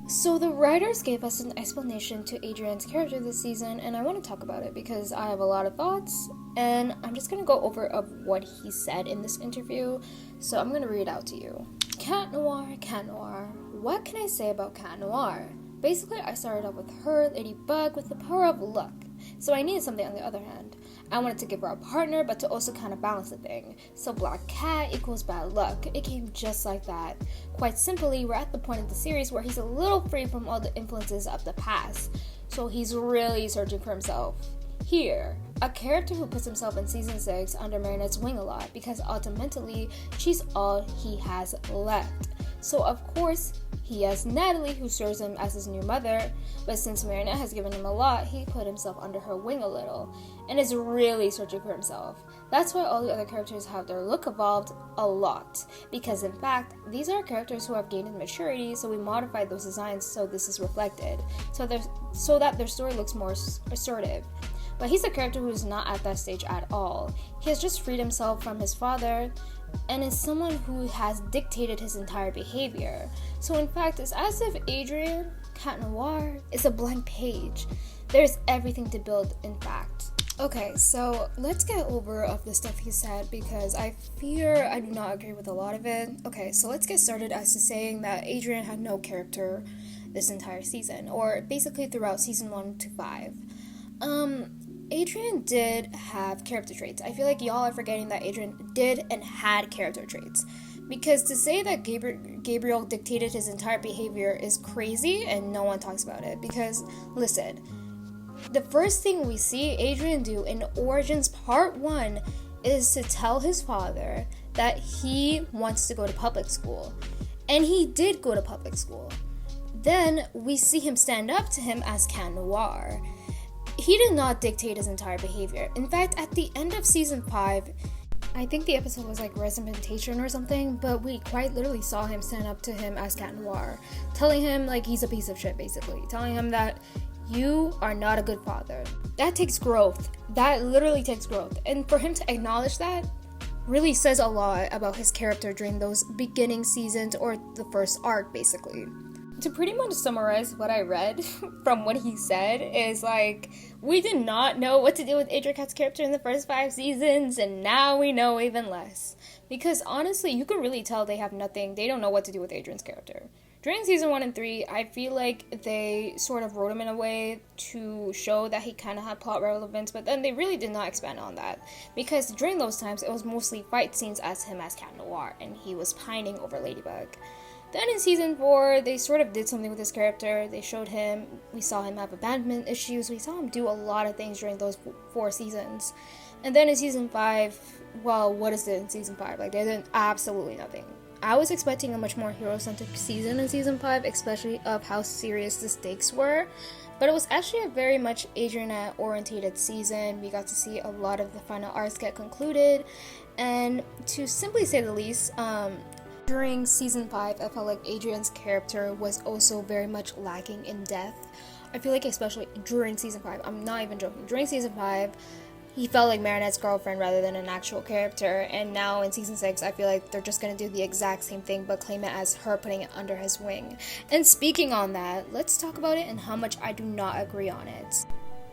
So the writers gave us an explanation to Adrien's character this season, and I want to talk about it because I have a lot of thoughts, and I'm just going to go over of what he said in this interview, so I'm going to read it out to you. Cat Noir, Cat Noir. What can I say about Cat Noir? Basically, I started off with her, Ladybug, with the power of luck, so I needed something on the other hand. I wanted to give her a partner, but to also kind of balance the thing. So black cat equals bad luck. It came just like that. Quite simply, we're at the point of the series where he's a little free from all the influences of the past. So he's really searching for himself. Here, a character who puts himself in season 6 under Marinette's wing a lot because ultimately, she's all he has left. So of course, he has Natalie, who serves him as his new mother, but since Marinette has given him a lot, he put himself under her wing a little, and is really searching for himself. That's why all the other characters have their look evolved a lot, because in fact, these are characters who have gained in maturity, so we modified those designs so this is reflected, so that their story looks more assertive. But he's a character who's not at that stage at all. He has just freed himself from his father, and is someone who has dictated his entire behavior. So in fact, it's as if Adrien, Cat Noir, is a blank page. There's everything to build, in fact. Okay, so let's get over of the stuff he said because I fear I do not agree with a lot of it. Okay, so let's get started as to saying that Adrien had no character this entire season, or basically throughout season 1 to 5. Adrien did have character traits. I feel like y'all are forgetting that Adrien did and had character traits. Because to say that Gabriel dictated his entire behavior is crazy and no one talks about it. Because, listen, the first thing we see Adrien do in Origins Part 1 is to tell his father that he wants to go to public school. And he did go to public school. Then we see him stand up to him as Cat Noir. He did not dictate his entire behavior. In fact, at the end of season 5, I think the episode was like Representation or something, but we quite literally saw him stand up to him as Cat Noir, telling him like he's a piece of shit, basically. Telling him that you are not a good father. That takes growth. That literally takes growth. And for him to acknowledge that really says a lot about his character during those beginning seasons or the first arc, basically. To pretty much summarize what I read from what he said is like, we did not know what to do with Adrien Cat's character in the first 5 seasons, and now we know even less. Because honestly, you could really tell they don't know what to do with Adrien's character. During season 1 and 3, I feel like they sort of wrote him in a way to show that he kind of had plot relevance, but then they really did not expand on that. Because during those times, it was mostly fight scenes as him as Cat Noir, and he was pining over Ladybug. Then in season 4, they sort of did something with his character. They showed him, we saw him have abandonment issues, we saw him do a lot of things during those 4 seasons. And then in season 5, well, what is it in season 5? Like, they did absolutely nothing. I was expecting a much more hero-centric season in season 5, especially of how serious the stakes were. But it was actually a very much Adrien-orientated season. We got to see a lot of the final arcs get concluded. And to simply say the least, during season 5, I felt like Adrien's character was also very much lacking in depth. I feel like especially during season 5, I'm not even joking, during season 5, he felt like Marinette's girlfriend rather than an actual character, and now in season 6, I feel like they're just gonna do the exact same thing but claim it as her putting it under his wing. And speaking on that, let's talk about it and how much I do not agree on it.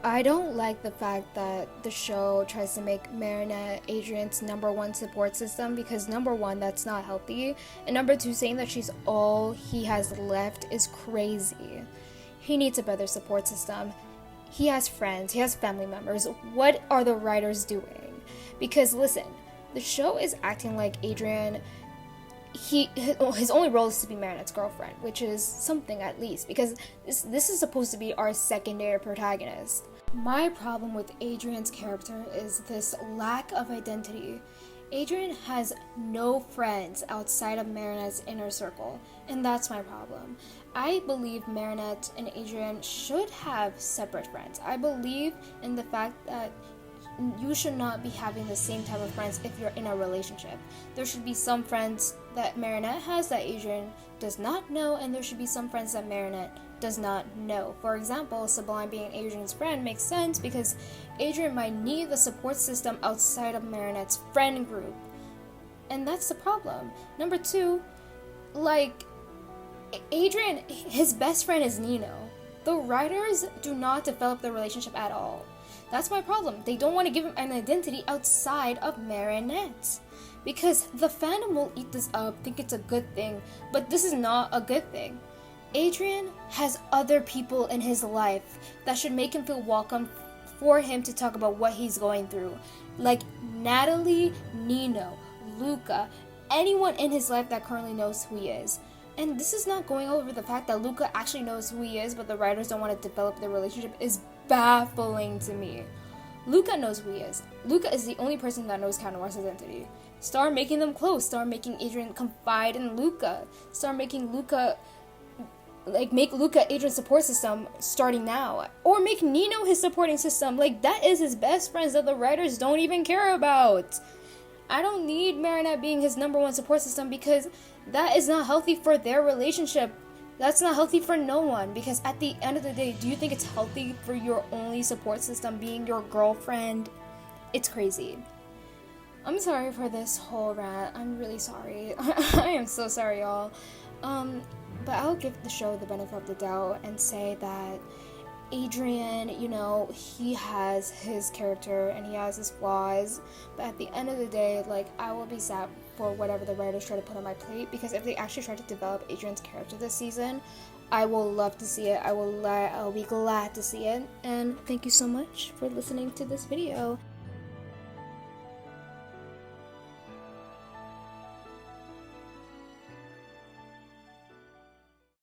I don't like the fact that the show tries to make Marinette Adrien's number 1 support system because number 1, that's not healthy, and number 2, saying that she's all he has left is crazy. He needs a better support system. He has friends, he has family members. What are the writers doing? Because listen, the show is acting like Adrien, his only role is to be Marinette's girlfriend, which is something at least, because this is supposed to be our secondary protagonist. My problem with Adrien's character is this lack of identity. Adrien has no friends outside of Marinette's inner circle, and that's my problem. I believe Marinette and Adrien should have separate friends. I believe in the fact that you should not be having the same type of friends if you're in a relationship. There should be some friends that Marinette has that Adrien does not know, and there should be some friends that Marinette does not know. For example, Sublime being Adrien's friend makes sense because Adrien might need the support system outside of Marinette's friend group. And that's the problem. Number 2, like, Adrien, his best friend is Nino. The writers do not develop the relationship at all. That's my problem. They don't want to give him an identity outside of Marinette. Because the fandom will eat this up, think it's a good thing, but this is not a good thing. Adrien has other people in his life that should make him feel welcome for him to talk about what he's going through. Like Natalie, Nino, Luca, anyone in his life that currently knows who he is. And this is not going over the fact that Luca actually knows who he is, but the writers don't want to develop their relationship is baffling to me. Luca knows who he is. Luca is the only person that knows Cat Noir's identity. Start making them close. Start making Adrien confide in Luca. Start making Luca, make Luca Adrien's support system starting now. Or make Nino his supporting system. That is his best friends that the writers don't even care about. I don't need Marinette being his number one support system because that is not healthy for their relationship. That's not healthy for no one, because at the end of the day, do you think it's healthy for your only support system being your girlfriend? It's crazy. I'm sorry for this whole rant. I'm really sorry. I am so sorry, y'all. But I'll give the show the benefit of the doubt and say that Adrien, he has his character and he has his flaws, but at the end of the day, I will be sad for whatever the writers try to put on my plate, because if they actually try to develop Adrien's character this season, I will love to see it. I'll be glad to see it. And thank you so much for listening to this video.